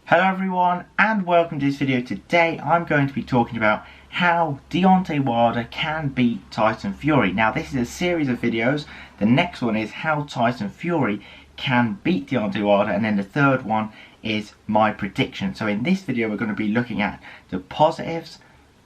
Hello everyone and welcome to this video. Today I'm going to be talking about how Deontay Wilder can beat Tyson Fury. Now this is a series of videos. The next one is how Tyson Fury can beat Deontay Wilder, and then the third one is my prediction. So in this video we're going to be looking at the positives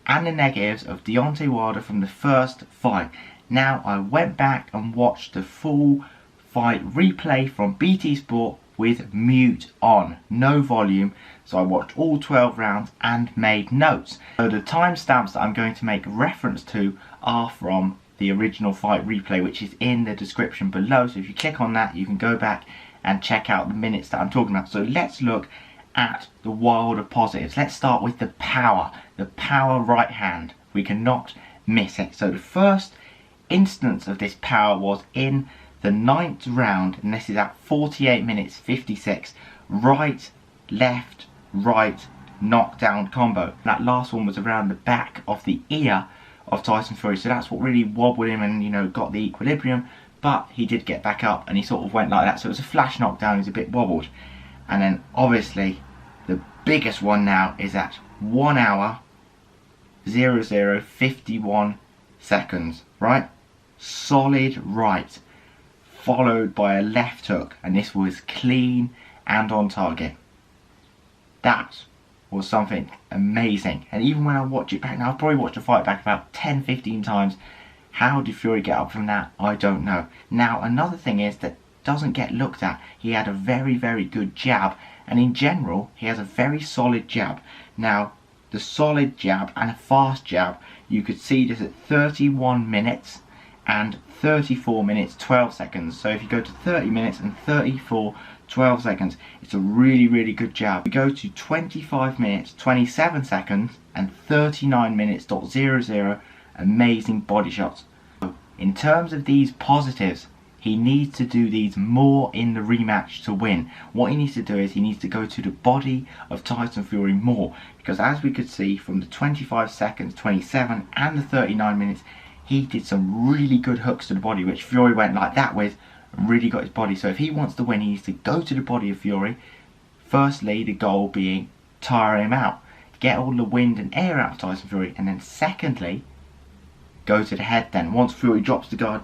and the negatives of Deontay Wilder from the first fight. Now I went back and watched the full fight replay from BT Sport with mute on, no volume, so I watched all 12 rounds and made notes. So the timestamps that I'm going to make reference to are from the original fight replay, which is in the description below, so if you click on that you can go back and check out the minutes that I'm talking about. So let's look at the Wilder positives. Let's start with the power right hand. We cannot miss it. So the first instance of this power was in the 9th round, and this is at 48 minutes 56. Right, left, right, knockdown combo. That last one was around the back of the ear of Tyson Fury, so that's what really wobbled him and, you know, got the equilibrium. But he did get back up and he sort of went like that, so it was a flash knockdown. He's a bit wobbled. And then obviously the biggest one now is at 1 hour 00:51 seconds, right? Solid right, followed by a left hook, and this was clean and on target. That was something amazing. And even when I watch it back now, I've probably watched the fight back about 10-15 times. How did Fury get up from that? I don't know. Now another thing is that doesn't get looked at, he had a very good jab, and in general he has a very solid jab. Now the solid jab and a fast jab, you could see this at 31 minutes and 34 minutes 12 seconds. So if you go to 30 minutes and 34 12 seconds, it's a really good jab. We go to 25 minutes 27 seconds and 39 minutes .00, amazing body shots. In terms of these positives, he needs to do these more in the rematch to win. What he needs to do is he needs to go to the body of Tyson Fury more, because as we could see from the 25 seconds 27 and the 39 minutes, he did some really good hooks to the body, which Fury went like that with and really got his body. So if he wants to win, he needs to go to the body of Fury. Firstly, the goal being tire him out, get all the wind and air out of Tyson Fury, and then secondly, go to the head. Then once Fury drops the guard,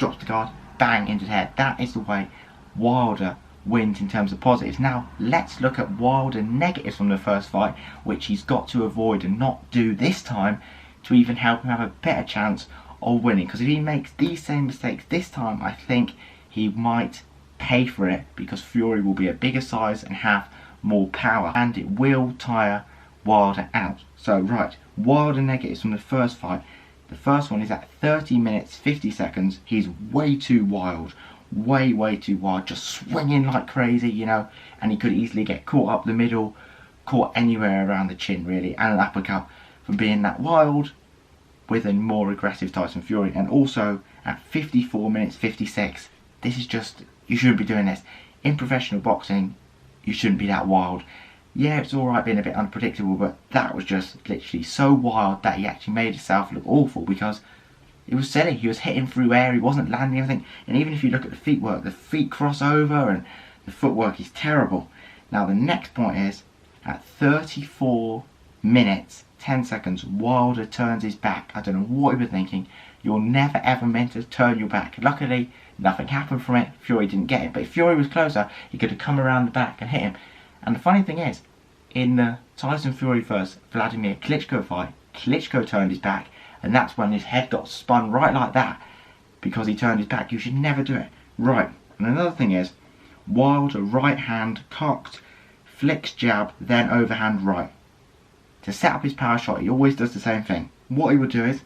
bang into the head. That is the way Wilder wins in terms of positives. Now let's look at Wilder negatives from the first fight, which he's got to avoid and not do this time to even help him have a better chance of winning. Because if he makes these same mistakes this time, I think he might pay for it, because Fury will be a bigger size and have more power, and it will tire Wilder out. So right, Wilder negatives from the first fight. The first one is at 30 minutes 50 seconds. He's way too wild, way too wild, just swinging like crazy, you know, and he could easily get caught up the middle, caught anywhere around the chin really, and an uppercut from being that wild with a more aggressive Tyson Fury. And also at 54 minutes 56, this is just, you shouldn't be doing this. In professional boxing, you shouldn't be that wild. Yeah, it's alright being a bit unpredictable, but that was just literally so wild that he actually made himself look awful, because it was silly. He was hitting through air, he wasn't landing anything, and even if you look at the feet work, the feet cross over and the footwork is terrible. Now the next point is, at 34 minutes 10 seconds, Wilder turns his back. I don't know what he was thinking. You're never ever meant to turn your back. Luckily, nothing happened from it. Fury didn't get it, but if Fury was closer, he could have come around the back and hit him. And the funny thing is, in the Tyson Fury vs Vladimir Klitschko fight, Klitschko turned his back, and that's when his head got spun right like that, because he turned his back. You should never do it. Right, and another thing is, Wilder right hand cocked, flicks jab, then overhand right. To set up his power shot, he always does the same thing. What he will do is,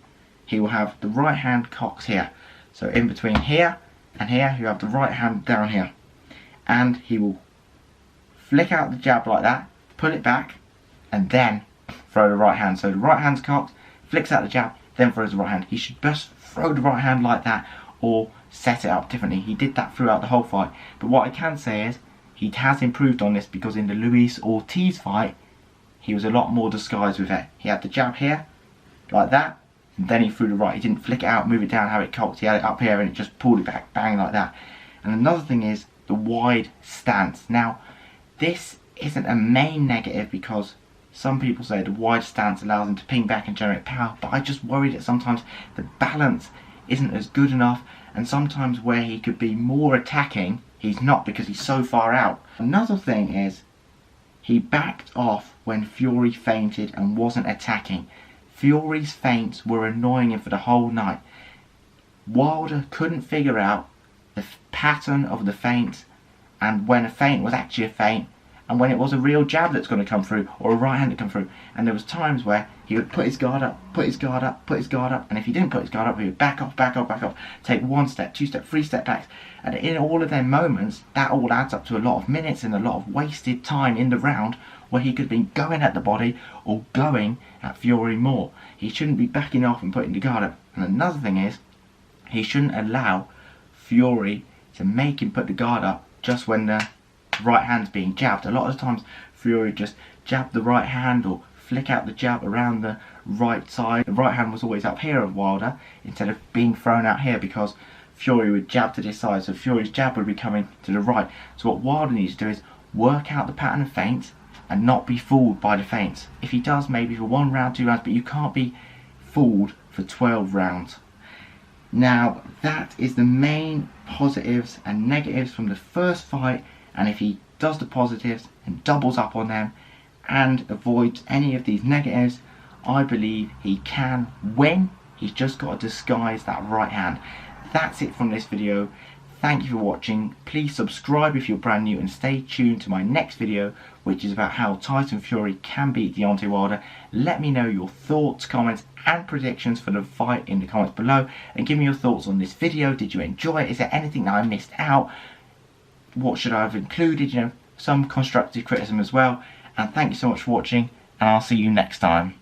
he will have the right hand cocks here. So in between here and here, you have the right hand down here. And he will flick out the jab like that, pull it back, and then throw the right hand. So the right hand's cocked, flicks out the jab, then throws the right hand. He should best throw the right hand like that, or set it up differently. He did that throughout the whole fight. But what I can say is, he has improved on this, because in the Luis Ortiz fight, he was a lot more disguised with it. He had the jab here, like that, and then he threw the right. He didn't flick it out, move it down, have it cocked. He had it up here and it just pulled it back, bang, like that. And another thing is the wide stance. Now, this isn't a main negative, because some people say the wide stance allows him to ping back and generate power, but I just worry that sometimes the balance isn't as good enough, and sometimes where he could be more attacking, he's not, because he's so far out. Another thing is, he backed off when Fury feinted and wasn't attacking. Fury's feints were annoying him for the whole night. Wilder couldn't figure out the pattern of the feints, and when a feint was actually a feint, and when it was a real jab that's going to come through, or a right hand to come through. And there was times where he would put his guard up, put his guard up, put his guard up, and if he didn't put his guard up, he would back off, back off, back off, take 1 step, 2 step, 3 step backs. And in all of them moments, that all adds up to a lot of minutes and a lot of wasted time in the round, where he could have been going at the body or going at Fury more. He shouldn't be backing off and putting the guard up. And another thing is, he shouldn't allow Fury to make him put the guard up just when the right hand's being jabbed. A lot of the times Fury just jabbed the right hand or flick out the jab around the right side. The right hand was always up here of Wilder instead of being thrown out here, because Fury would jab to this side, so Fury's jab would be coming to the right. So what Wilder needs to do is work out the pattern of feints and not be fooled by the feints. If he does, maybe for 1 round, 2 rounds, but you can't be fooled for 12 rounds. Now, that is the main positives and negatives from the first fight, and if he does the positives and doubles up on them and avoids any of these negatives, I believe he can win. He's just got to disguise that right hand. That's it from this video. Thank you for watching. Please subscribe if you're brand new, and stay tuned to my next video, which is about how Tyson Fury can beat Deontay Wilder. Let me know your thoughts, comments and predictions for the fight in the comments below, and give me your thoughts on this video. Did you enjoy it? Is there anything that I missed out? What should I have included? You know, some constructive criticism as well. And thank you so much for watching, and I'll see you next time.